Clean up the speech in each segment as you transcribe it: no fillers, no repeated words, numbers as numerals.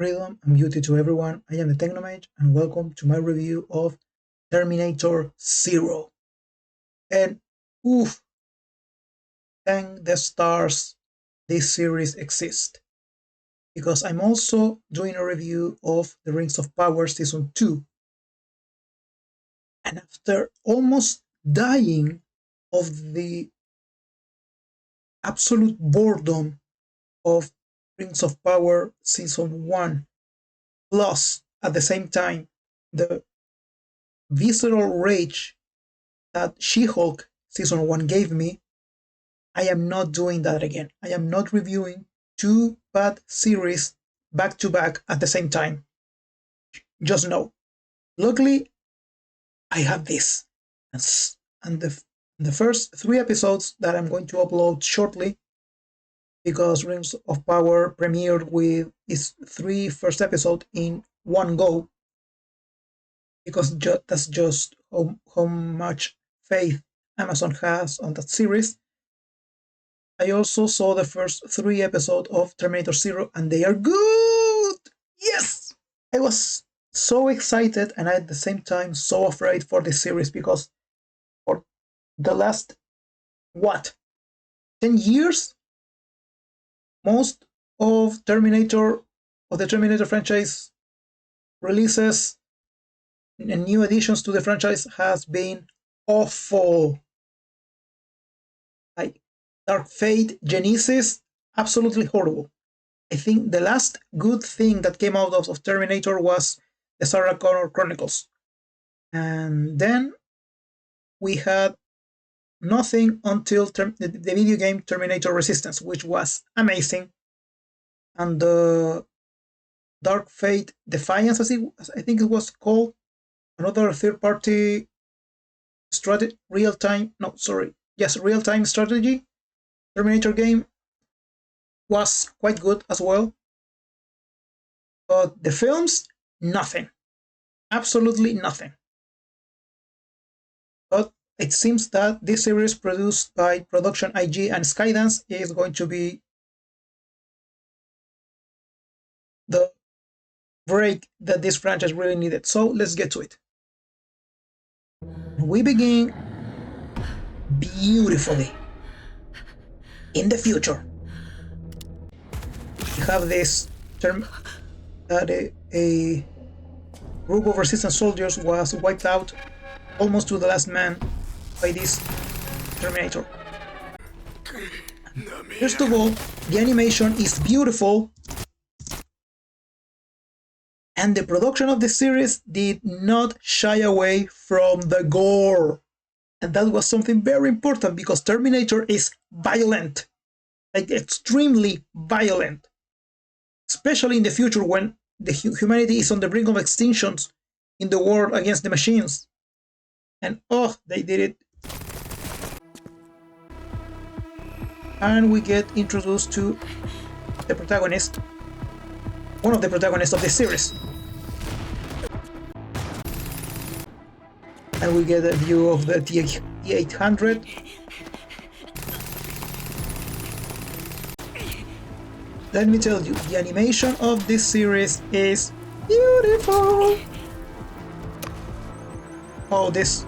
Freedom and beauty to everyone. I am the Technomage and welcome to my review of Terminator Zero. And oof, thank the stars this series exists. Because I'm also doing a review of The Rings of Power Season 2. And after almost dying of the absolute boredom of Rings of Power Season 1, plus at the same time the visceral rage that She-Hulk Season 1 gave me, I am not doing that again. I am not reviewing two bad series back to back at the same time. Just no. Luckily, I have this. And the first 3 episodes that I'm going to upload shortly, because Rings of Power premiered with its 3 first episodes in one go, because that's just how much faith Amazon has on that series. I also saw the first 3 episodes of Terminator Zero and they are good! Yes! I was so excited and at the same time so afraid for this series because for the last, 10 years? Most of the Terminator franchise releases and new additions to the franchise has been awful. Like Dark Fate Genesis, absolutely horrible. I think the last good thing that came out of Terminator was the Sarah Connor Chronicles. And then we had nothing until the video game Terminator Resistance, which was amazing. And the Dark Fate Defiance, I think it was called, another third-party real-time strategy Terminator game, was quite good as well. But the films, nothing. Absolutely nothing. But it seems that this series produced by Production IG and Skydance is going to be the break that this franchise really needed. So let's get to it. We begin beautifully in the future. We have this term that a group of resistance soldiers was wiped out almost to the last man by this Terminator. First of all, the animation is beautiful, and the production of the series did not shy away from the gore. And that was something very important because Terminator is violent, like extremely violent, especially in the future when the humanity is on the brink of extinctions in the war against the machines. And they did it. And we get introduced to the protagonist, one of the protagonists of this series. And we get a view of the T-800. Let me tell you, the animation of this series is beautiful. Oh, this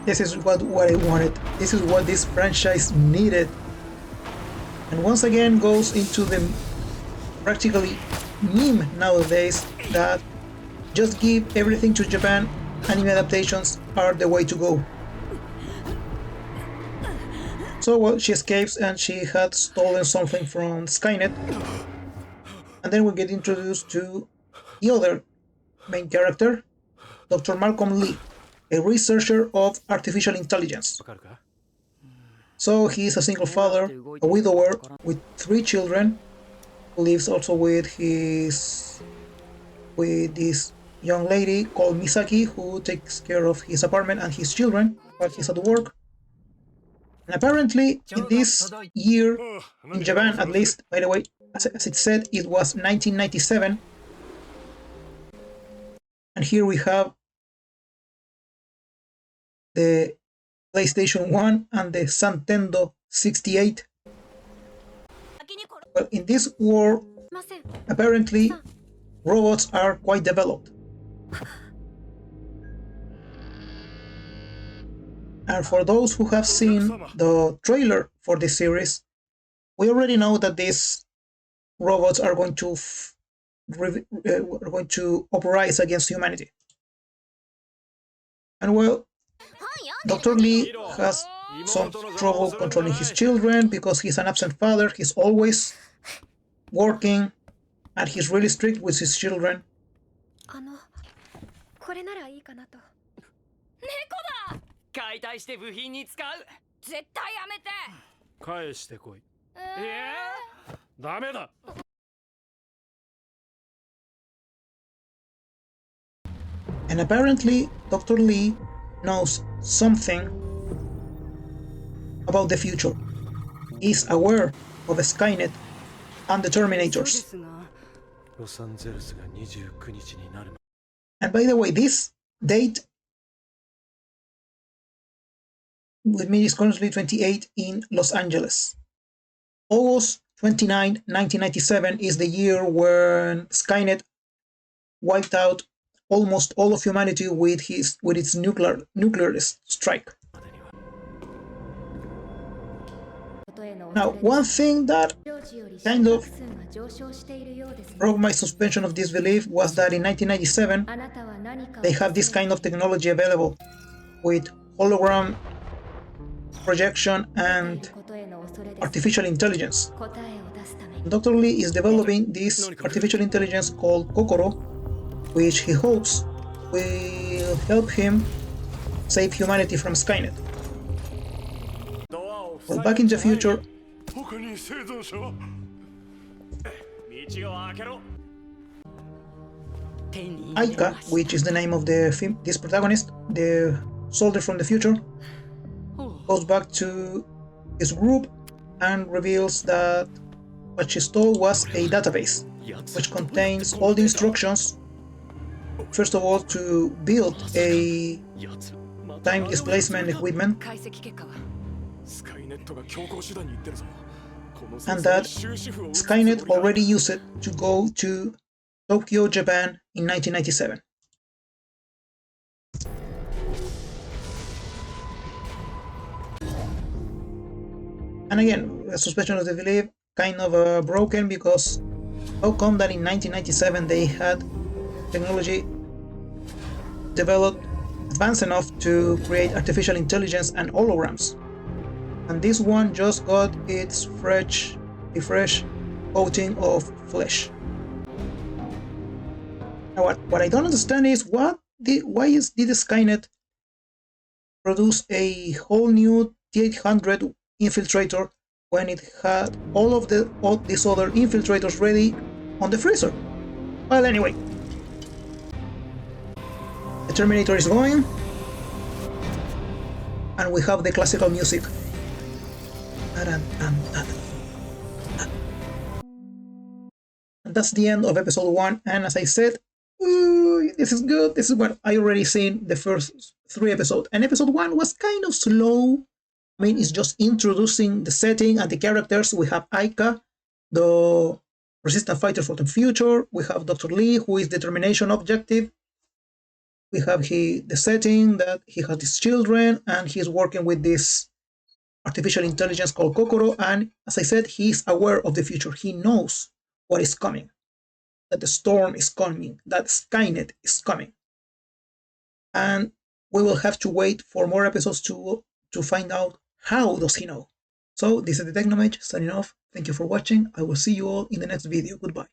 is what I wanted. This is what this franchise needed. And once again goes into the practically meme nowadays that just give everything to Japan. Anime adaptations are the way to go. So, well, she escapes and she had stolen something from Skynet. And then we get introduced to the other main character, Dr. Malcolm Lee, a researcher of artificial intelligence. So he is a single father, a widower with 3 children, who lives also with this young lady called Misaki, who takes care of his apartment and his children while he's at work. And apparently, in this year, in Japan at least, by the way, as it said, it was 1997. And here we have the PlayStation 1 and the Nintendo 68. Well, in this war, apparently, robots are quite developed. And for those who have seen the trailer for this series, we already know that these robots are going to uprise against humanity. And well, Dr. Lee has some trouble controlling his children because he's an absent father. He's always working and he's really strict with his children. これならいいかなと。猫だ。解体して部品に使う。絶対やめて。返してこい。ダメだ。And apparently, Dr. Lee knows something about the future. He's aware of Skynet and the Terminators. And by the way, this date with me is currently 28 in Los Angeles. August 29, 1997 is the year when Skynet wiped out almost all of humanity with its nuclear strike. Now, one thing that kind of broke my suspension of disbelief was that in 1997 they have this kind of technology available with hologram projection and artificial intelligence. Dr. Lee is developing this artificial intelligence called Kokoro, which he hopes will help him save humanity from Skynet. Well, back in the future, Aika, which is the name of this protagonist, the soldier from the future, goes back to his group and reveals that what she stole was a database which contains all the instructions, first of all, to build a time displacement equipment, and that Skynet already used it to go to Tokyo, Japan in 1997. And again, the suspension of the belief kind of broken, because how come that in 1997 they had technology developed advanced enough to create artificial intelligence and holograms, and this one just got its fresh coating of flesh. Now, what I don't understand is why did Skynet produce a whole new T-800 infiltrator when it had all these other infiltrators ready on the freezer? Well, anyway, the Terminator is going, and we have the classical music. And that's the end of episode 1, and as I said, this is good. This is what I already seen the first 3 episodes, and episode 1 was kind of slow. I mean, it's just introducing the setting and the characters. We have Aika, the resistant fighter for the future. We have Dr. Lee, who is the termination objective. We have the setting that he has his children, and he's working with this artificial intelligence called Kokoro. And as I said, he's aware of the future. He knows what is coming, that the storm is coming, that Skynet is coming. And we will have to wait for more episodes to find out how does he know. So this is the Technomage signing off. Thank you for watching. I will see you all in the next video. Goodbye.